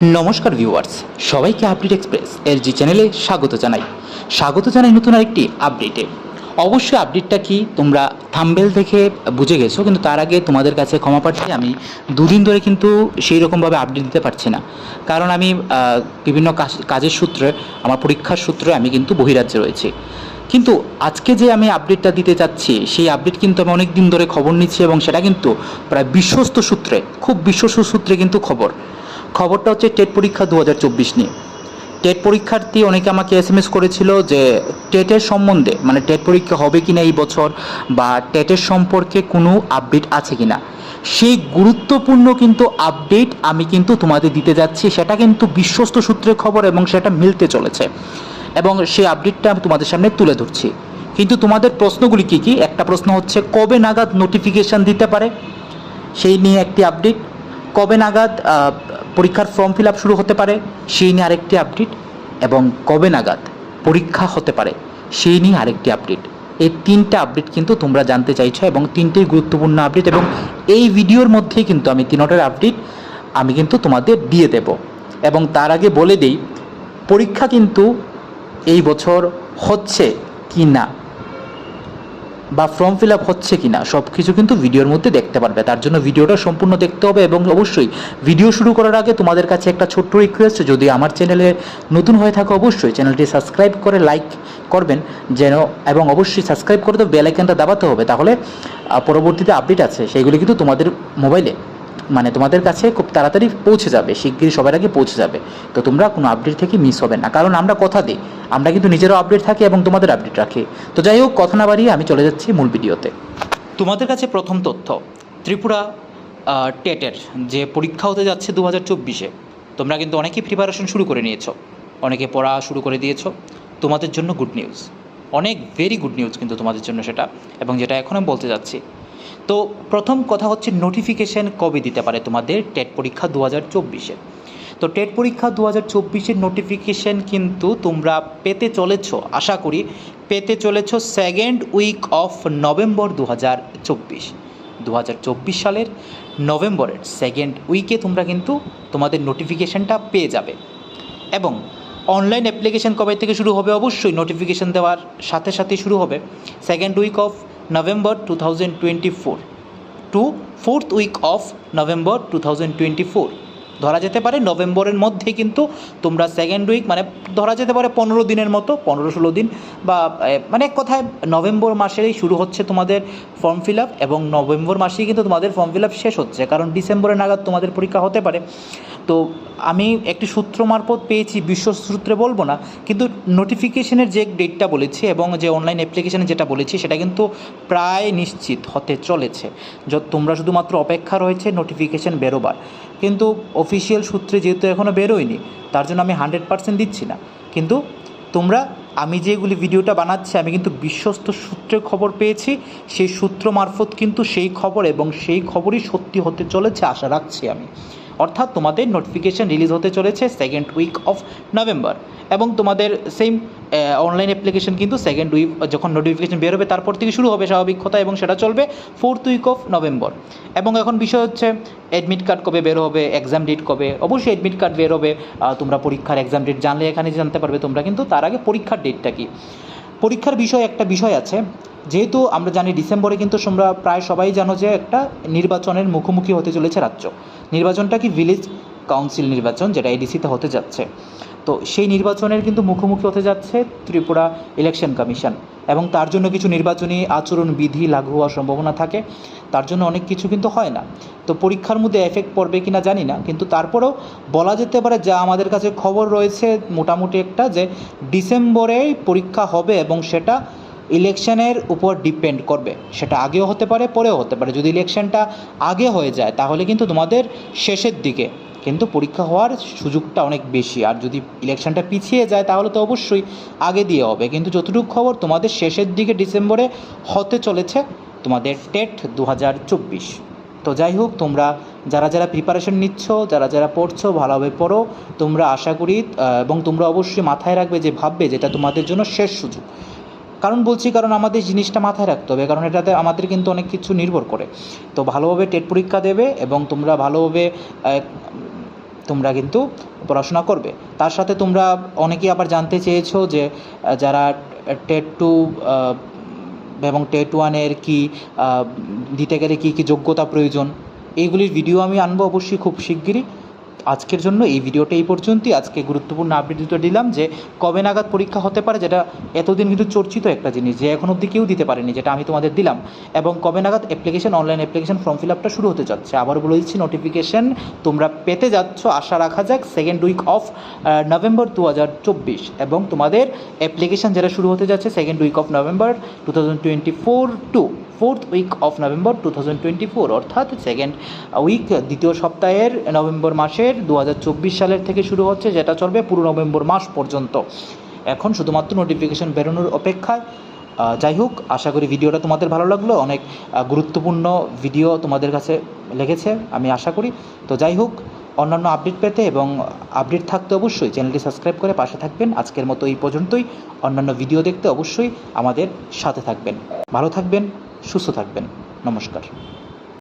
নমস্কার ভিউয়ার্স, সবাইকে update express LG চ্যানেলে স্বাগত জানাই নতুন আরেকটি আপডেটে। অবশ্যই আপডেটটা কি তোমরা থাম্বনেল দেখে বুঝে গেছো, কিন্তু তার আগে তোমাদের কাছে ক্ষমা প্রার্থী। আমি দুদিন ধরে কিন্তু সেই রকমভাবে আপডেট দিতে পারছি না, কারণ আমি বিভিন্ন কাজের সূত্রে, আমার পরীক্ষার সূত্রে আমি কিন্তু বহিরাজ্যে রয়েছি। কিন্তু আজকে যে আমি আপডেটটা দিতে চাচ্ছি, সেই আপডেট কিন্তু আমি অনেক দিন ধরে খবর নিচ্ছি, এবং সেটা কিন্তু প্রায় বিশ্বস্ত সূত্রে, খুব বিশ্বস্ত সূত্রে কিন্তু খবরটা হচ্ছে টেট পরীক্ষা 2024 নিয়ে। টেট পরীক্ষার্থী অনেকে আমাকে এসএমএস করেছিল যে টেটের সম্বন্ধে, মানে টেট পরীক্ষা হবে কিনা এই বছর, বা টেটের সম্পর্কে কোনো আপডেট আছে কিনা। সেই গুরুত্বপূর্ণ কিন্তু আপডেট আমি কিন্তু তোমাদের দিতে যাচ্ছি। সেটা কিন্তু বিশ্বস্ত সূত্রের খবর এবং সেটা মিলতে চলেছে, এবং সেই আপডেটটা আমি তোমাদের সামনে তুলে ধরছি। কিন্তু তোমাদের প্রশ্নগুলি কী কী? একটা প্রশ্ন হচ্ছে কবে নাগাদ নোটিফিকেশান দিতে পারে, সেই নিয়ে একটি আপডেট। কবে নাগাদ পরীক্ষার ফর্ম ফিল আপ শুরু হতে পারে, সেই নিয়ে আরেকটি আপডেট। এবং কবে নাগাদ পরীক্ষা হতে পারে, সেই নিয়ে আরেকটি আপডেট। এই তিনটা আপডেট কিন্তু তোমরা জানতে চাইছো, এবং তিনটেই গুরুত্বপূর্ণ আপডেট, এবং এই ভিডিওর মধ্যেই কিন্তু আমি তিনটার আপডেট আমি কিন্তু তোমাদের দিয়ে দেব। এবং তার আগে বলে দিই, পরীক্ষা কিন্তু এই বছর হচ্ছে কি না, বা ফর্ম ফিল আপ হচ্ছে কি না, সব কিছু কিন্তু ভিডিওর মধ্যে দেখতে পারবে। তার জন্য ভিডিওটা সম্পূর্ণ দেখতে হবে। এবং অবশ্যই ভিডিও শুরু করার আগে তোমাদের কাছে একটা ছোট্ট রিকোয়েস্ট, যদি আমার চ্যানেলে নতুন হয়ে থাকো অবশ্যই চ্যানেলটি সাবস্ক্রাইব করে লাইক করবেন যেন, এবং অবশ্যই সাবস্ক্রাইব করে তো বেল আইকনটা দাবাতে হবে, তাহলে পরবর্তীতে আপডেট আছে সেগুলি কিন্তু তোমাদের মোবাইলে, মানে তোমাদের কাছে খুব তাড়াতাড়ি পৌঁছে যাবে, শিগগিরই সবার আগে পৌঁছে যাবে। তো তোমরা কোনো আপডেট থেকে মিস হবে না, কারণ আমরা কথা দিই, আমরা কিন্তু নিজেরাও আপডেট থাকি এবং তোমাদের আপডেট রাখি। তো যাই হোক, কথা না বাড়িয়ে আমি চলে যাচ্ছি মূল ভিডিওতে। তোমাদের কাছে প্রথম তথ্য, ত্রিপুরা টেটের যে পরীক্ষা হতে যাচ্ছে 2024-এ, তোমরা কিন্তু অনেকেই প্রিপারেশন শুরু করে নিয়েছো, অনেকে পড়া শুরু করে দিয়েছো। তোমাদের জন্য গুড নিউজ, অনেক ভেরি গুড নিউজ কিন্তু তোমাদের জন্য সেটা, এবং যেটা এখন আমি বলতে যাচ্ছি। তো প্রথম কথা হচ্ছে নোটিফিকেশান কবে দিতে পারে তোমাদের টেট পরীক্ষা 2024-এ। তো টেট পরীক্ষা 2024-এর নোটিফিকেশান কিন্তু তোমরা পেতে চলেছ, আশা করি পেতে চলেছ সেকেন্ড উইক অফ নভেম্বর 2024 সালের নভেম্বরের সেকেন্ড উইকে তোমরা কিন্তু তোমাদের নোটিফিকেশানটা পেয়ে যাবে। এবং অনলাইন অ্যাপ্লিকেশান কবে থেকে শুরু হবে? অবশ্যই নোটিফিকেশান দেওয়ার সাথে সাথেই শুরু হবে second week of November 2024 to fourth week of November 2024। ধরা যেতে পারে নভেম্বরের মধ্যেই কিন্তু তোমরা সেকেন্ড উইক, মানে ধরা যেতে পারে 15 দিনের মতো, 15-16 দিন, বা মানে এক কথায় নভেম্বর মাসেরই শুরু হচ্ছে তোমাদের ফর্ম ফিল আপ, এবং নভেম্বর মাসেই কিন্তু তোমাদের ফর্ম ফিল আপ শেষ হচ্ছে, কারণ ডিসেম্বরের নাগাদ তোমাদের পরীক্ষা হতে পারে। তো আমি একটি সূত্র মারফত পেয়েছি, বিশ্বস্ত সূত্রে বলবো না, কিন্তু নোটিফিকেশনের যে ডেটটা বলেছি এবং যে অনলাইন অ্যাপ্লিকেশানে যেটা বলেছি সেটা কিন্তু প্রায় নিশ্চিত হতে চলেছে। তোমরা শুধুমাত্র অপেক্ষা রয়েছে নোটিফিকেশান বেরোবার, কিন্তু অফিসিয়াল সূত্রে যেহেতু এখনও বেরোয়নি, তার জন্য আমি 100% দিচ্ছি না। কিন্তু তোমরা, আমি যেগুলি ভিডিওটা বানাচ্ছি, আমি কিন্তু বিশ্বস্ত সূত্রে খবর পেয়েছি, সেই সূত্র মারফত কিন্তু সেই খবর, এবং সেই খবরই সত্যি হতে চলেছে আশা রাখছি আমি। অর্থাৎ তোমাদের নোটিফিকেশান রিলিজ হতে চলেছে সেকেন্ড উইক অফ নভেম্বর, এবং তোমাদের সেম অনলাইন অ্যাপ্লিকেশান কিন্তু সেকেন্ড উইক যখন নোটিফিকেশান বেরোবে তারপর থেকে শুরু হবে স্বাভাবিক কথা, এবং সেটা চলবে ফোর্থ উইক অফ নভেম্বর। এবং এখন বিষয় হচ্ছে অ্যাডমিট কার্ড কবে বের হবে, এক্সাম ডেট কবে। অবশ্যই অ্যাডমিট কার্ড বের হবে, তোমরা পরীক্ষার এক্সাম ডেট জানলে এখানে জানতে পারবে তোমরা, কিন্তু তার আগে পরীক্ষার ডেটটা কী। পরীক্ষার বিষয়ে একটা বিষয় আছে, যেহেতু আমরা জানি ডিসেম্বরে কিন্তু তোমরা প্রায় সবাই জানো যে একটা নির্বাচনের মুখোমুখি হতে চলেছে রাজ্য। নির্বাচনটা কি ভিলেজ কাউন্সিল নির্বাচন, যেটা এডিসিতে হতে যাচ্ছে। তো সেই নির্বাচনের কিন্তু মুখোমুখি হতে যাচ্ছে ত্রিপুরা ইলেকশন কমিশন, এবং তার জন্য কিছু নির্বাচনী আচরণ বিধি লাগু হওয়ার সম্ভাবনা থাকে, তার জন্য অনেক কিছু কিন্তু হয় না। তো পরীক্ষার মধ্যে এফেক্ট পড়বে কি না জানি না, কিন্তু তারপরেও বলা যেতে পারে, যা আমাদের কাছে খবর রয়েছে মোটামুটি একটা, যে ডিসেম্বরেই পরীক্ষা হবে, এবং সেটা ইলেকশনের উপর ডিপেন্ড করবে। সেটা আগেও হতে পারে, পরেও হতে পারে। যদি ইলেকশনটা আগে হয়ে যায় তাহলে কিন্তু তোমাদের শেষের দিকে কিন্তু পরীক্ষা হওয়ার সুযোগটা অনেক বেশি, আর যদি ইলেকশনটা পিছিয়ে যায় তাহলে তো অবশ্যই আগে দিয়ে হবে। কিন্তু যতটুকু খবর, তোমাদের শেষের দিকে ডিসেম্বরে হতে চলেছে তোমাদের টেট 2024। তো যাই হোক, তোমরা যারা যারা প্রিপারেশন নিচ্ছ, যারা যারা পড়ছো, ভালোভাবে পড়ো তোমরা, আশা করি। এবং তোমরা অবশ্যই মাথায় রাখবে, যে ভাববে যেটা তোমাদের জন্য শেষ সুযোগ। কারণ আমাদের জিনিসটা মাথায় রাখতে হবে, কারণ এটাতে আমাদের কিন্তু অনেক কিছু নির্ভর করে। তো ভালোভাবে টেট পরীক্ষা দেবে, এবং তোমরা ভালোভাবে তোমরা কিন্তু পড়াশোনা করবে। তার সাথে তোমরা অনেকেই আবার জানতে চেয়েছো যে যারা টেট 2 এবং টেট 1-এর কী দিতে গেলে কী কী যোগ্যতা প্রয়োজন, এইগুলির ভিডিও আমি আনবো অবশ্যই খুব শিগগিরই। আজকের জন্য এই ভিডিওটা এই পর্যন্তই। আজকে গুরুত্বপূর্ণ আপডেট দুটো দিলাম যে কবে নাগাদ পরীক্ষা হতে পারে, যেটা এতদিন কিন্তু চর্চিত একটা জিনিস যে এখন অবধি কেউ দিতে পারেনি, যেটা আমি তোমাদের দিলাম। এবং কবে নাগাদ অনলাইন অ্যাপ্লিকেশন ফর্ম ফিল আপটা শুরু হতে যাচ্ছে। আবার বলে দিচ্ছি, নোটিফিকেশন তোমরা পেতে যাচ্ছ, আশা রাখা যাক সেকেন্ড উইক অফ নভেম্বর 2024। এবং তোমাদের অ্যাপ্লিকেশন যেটা শুরু হতে যাচ্ছে second week of November 2024 to fourth week of November 2024, অর্থাৎ সেকেন্ড উইক দ্বিতীয় সপ্তাহের নভেম্বর মাসের 2024 সালের থেকে শুরু হচ্ছে, যেটা চলবে পুরো নভেম্বর মাস পর্যন্ত। এখন শুধুমাত্র নোটিফিকেশন বেরোনোর অপেক্ষায়। যাই হোক, আশা করি ভিডিওটা তোমাদের ভালো লাগলো, অনেক গুরুত্বপূর্ণ ভিডিও তোমাদের কাছে লেগেছে আমি আশা করি। তো যাই হোক, অন্যান্য আপডেট পেতে এবং আপডেট থাকতে অবশ্যই চ্যানেলটি সাবস্ক্রাইব করে পাশে থাকবেন। আজকের মতো এই পর্যন্তই। অন্যান্য ভিডিও দেখতে অবশ্যই আমাদের সাথে থাকবেন। ভালো থাকবেন, সুস্থ থাকবেন। নমস্কার।